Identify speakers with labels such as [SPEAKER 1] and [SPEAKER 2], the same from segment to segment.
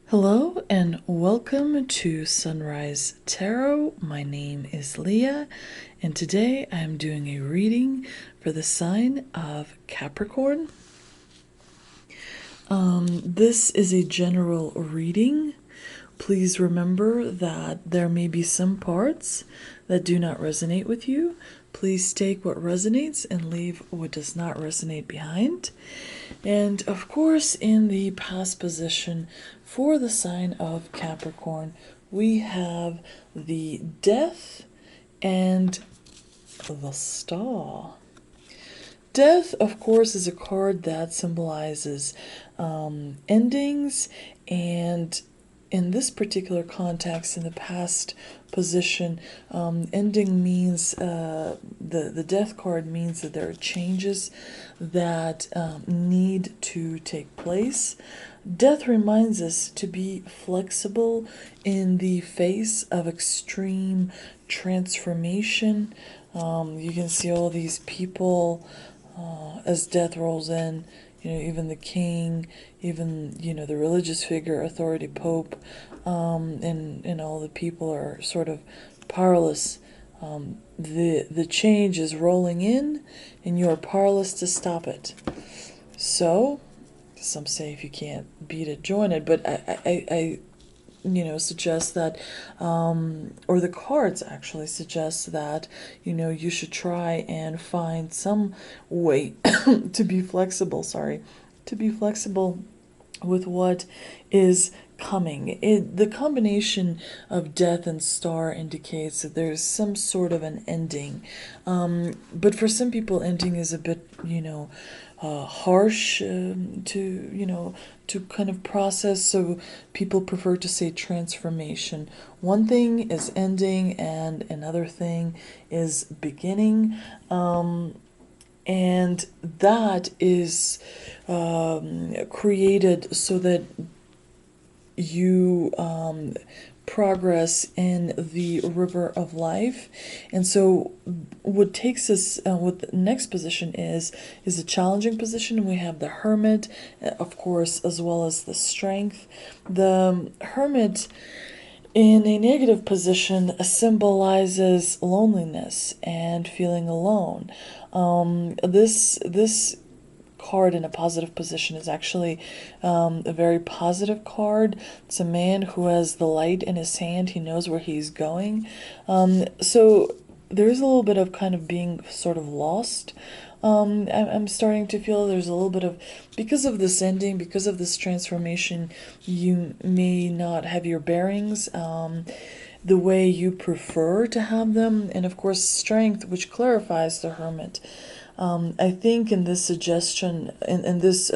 [SPEAKER 1] Hello and welcome to Sunrise Tarot. My name is Leah, and today I am doing a reading for the sign of Capricorn. This is a general reading. Please remember that there may be some parts that do not resonate with you. Please take what resonates and leave what does not resonate behind. And of course, in the past position for the sign of Capricorn, we have the Death and the Star. Death, of course, is a card that symbolizes endings, and in this particular context, in the past position, ending means the death card means that there are changes that need to take place. Death reminds us to be flexible in the face of extreme transformation. You can see all these people as death rolls in, even the king, even, the religious figure, authority, pope, and all the people are sort of powerless. The change is rolling in, and you are powerless to stop it. So, some say if you can't beat it, join it, but I suggest that, or the cards actually suggest that, you should try and find some way to be flexible, with what is coming. The combination of death and star indicates that there's some sort of an ending. But for some people, ending is a bit, harsh to kind of process. So people prefer to say transformation. One thing is ending, and another thing is beginning. And that is created so that you progress in the river of life. And so what takes us, what the next position is a challenging position. We have the Hermit, of course, as well as the Strength. The Hermit in a negative position symbolizes loneliness and feeling alone. This card in a positive position is actually a very positive card. It's a man who has the light in his hand. He knows where he's going. So there's a little bit of kind of being sort of lost. I'm starting to feel there's a little bit of, because of this ending, because of this transformation, you may not have your bearings the way you prefer to have them. And of course, Strength, which clarifies the Hermit. I think in this suggestion, in this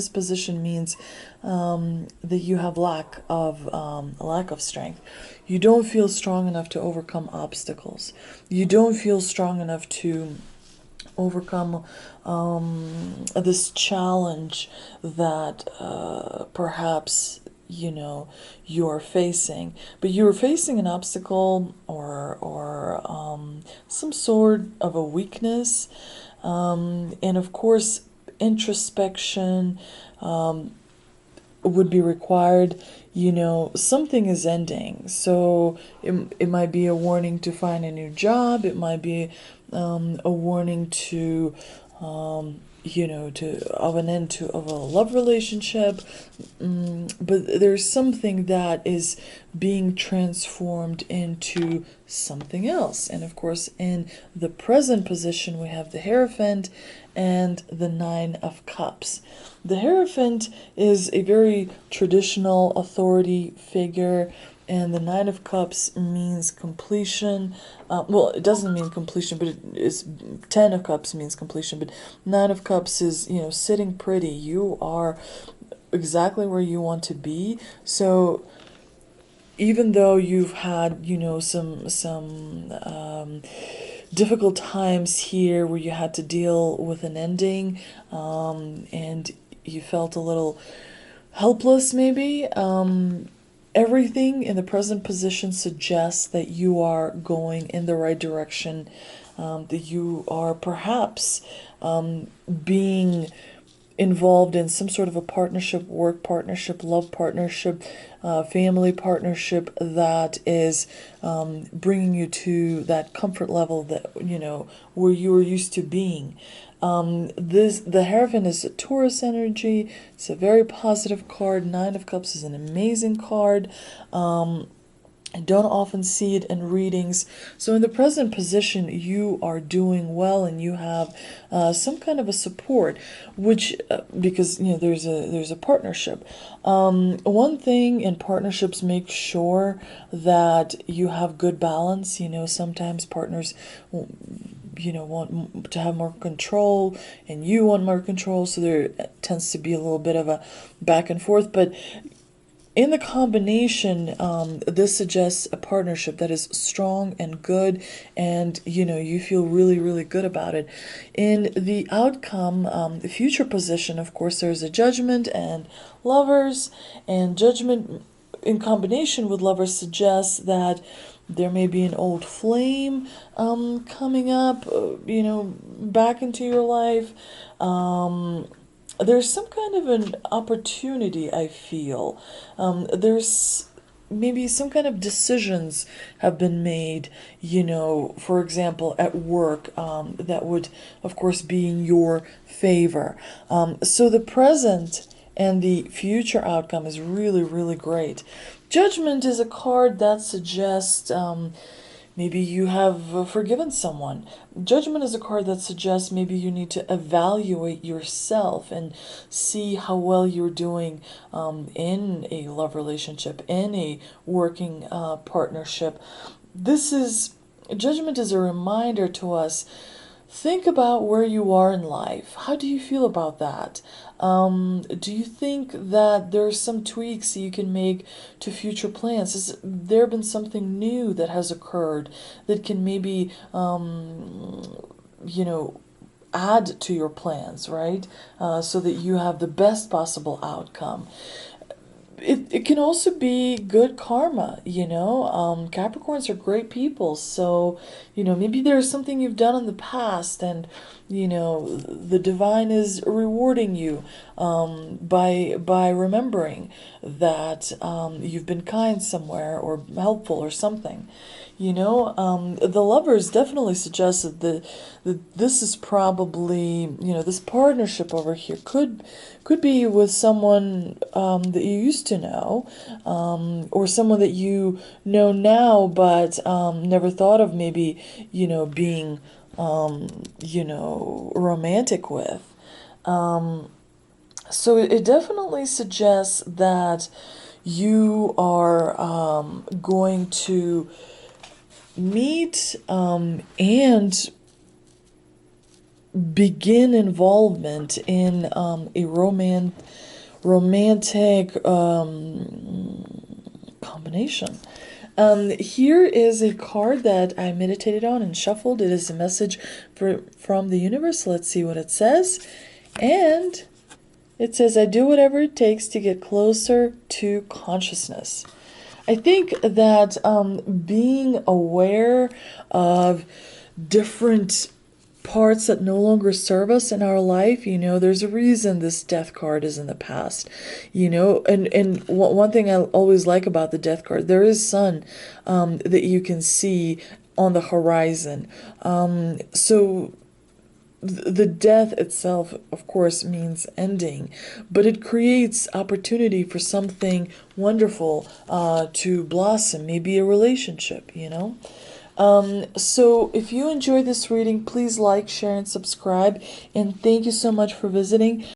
[SPEAKER 1] position means that you have lack of strength. You don't feel strong enough to overcome obstacles. You don't feel strong enough to overcome this challenge that perhaps you're facing, but you're facing an obstacle or some sort of a weakness, and of course introspection would be required. Something is ending, so it might be a warning to find a new job. It might be a warning to of an end of a love relationship, but there's something that is being transformed into something else. And of course, in the present position, we have the Hierophant and the Nine of Cups. The Hierophant is a very traditional authority figure, and the Nine of Cups means completion. Well, it doesn't mean completion, but it is. Ten of Cups means completion, but Nine of Cups is, sitting pretty. You are exactly where you want to be. So even though you've had, some difficult times here where you had to deal with an ending, and you felt a little helpless, maybe. Everything in the present position suggests that you are going in the right direction, that you are perhaps being involved in some sort of a partnership, work partnership, love partnership, family partnership that is bringing you to that comfort level that, where you were used to being. The Hierophant is a Taurus energy. It's a very positive card. Nine of Cups is an amazing card. I don't often see it in readings. So in the present position, you are doing well, and you have some kind of a support, which because there's a partnership. One thing in partnerships, make sure that you have good balance. Sometimes partners want to have more control, and you want more control, so there tends to be a little bit of a back and forth. But in the combination, this suggests a partnership that is strong and good, and you feel really, really good about it. In the outcome, the future position, of course, there's a Judgment and Lovers, and Judgment in combination with Lovers suggests that there may be an old flame coming up, back into your life. There's some kind of an opportunity, I feel. There's maybe some kind of decisions have been made, for example, at work, that would, of course, be in your favor. So the present and the future outcome is really, really great. Judgment is a card that suggests maybe you have forgiven someone. Judgment is a card that suggests maybe you need to evaluate yourself and see how well you're doing in a love relationship, in a working partnership. Judgment is a reminder to us. Think about where you are in life. How do you feel about that? Do you think that there's some tweaks you can make to future plans? Has there been something new that has occurred that can maybe, add to your plans, right? So that you have the best possible outcome. It can also be good karma, Capricorns are great people, so maybe there's something you've done in the past, and the divine is rewarding you by remembering that you've been kind somewhere or helpful or something. The Lovers definitely suggest that this is probably, this partnership over here could be with someone that you used to know, or someone that you know now, but never thought of maybe, being, romantic with. So it definitely suggests that you are going to meet and begin involvement in a romantic combination. Here is a card that I meditated on and shuffled. It is a message from the universe. Let's see what it says. And it says, I do whatever it takes to get closer to consciousness. I think that being aware of different parts that no longer serve us in our life, there's a reason this Death card is in the past, and one thing I always like about the Death card, there is sun that you can see on the horizon. So the death itself, of course, means ending, but it creates opportunity for something wonderful to blossom, maybe a relationship, So if you enjoyed this reading, please like, share, and subscribe. And thank you so much for visiting.